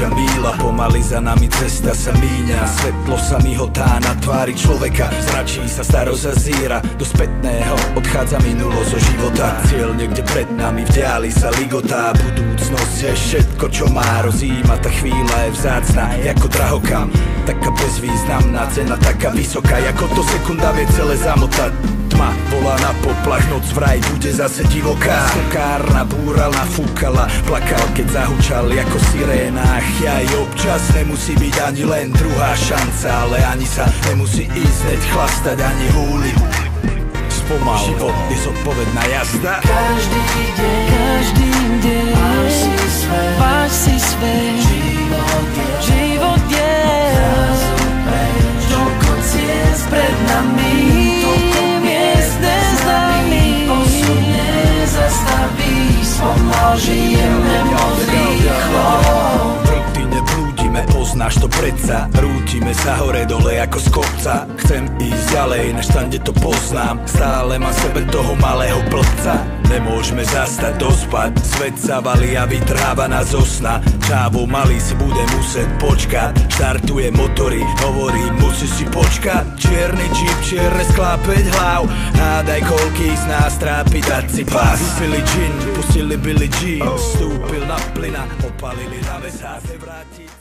Míla, pomaly za nami cesta sa míňa. Svetlo sa mihotá na tvári človeka, zračí sa starosť a zíra. Do spätného odchádza minulosť zo života. Cieľ niekde pred nami, v diali sa ligotá. Budúcnosť je všetko, čo má. Rozíma, tá chvíľa je vzácna, ako drahokam. Taká bezvýznamná cena, taká vysoká, ako to sekunda vie celé zamotať. Tma volá na poplach, noc vraj bude zase divoká. Skokárna búrala, fúkala, plakal, keď zahučal ako siréna. Aj občas nemusí byť ani len druhá šanca, ale ani sa nemusí ísť hneď chlastať, ani húliť. Spomal, život je zodpovedná jazda. Každý deň váš si svet. Život je toľko ciest pred nami, toľko miest neznámych. Osud nezastaví, spomal žijeme moc rýchlo. Poznáš to predsa, rútime sa hore dole ako z kopca. Chcem ísť ďalej, než tam, kde to poznám. Stále mám sebe toho malého blbca. Nemôžeme zastať dospať, svet sa valí a vytrháva nás zo sna. Čávo malý si bude musieť počkať. Štartuje motory, hovorí, musí si počkať. Čierny čip, čierne sklá 5 hlav. Hádaj, koľký z nás trápi dať si pás. Vypili gin, pustili Billie Jean. Vstúpil na plyna, opalili na vesá, se vrátiť.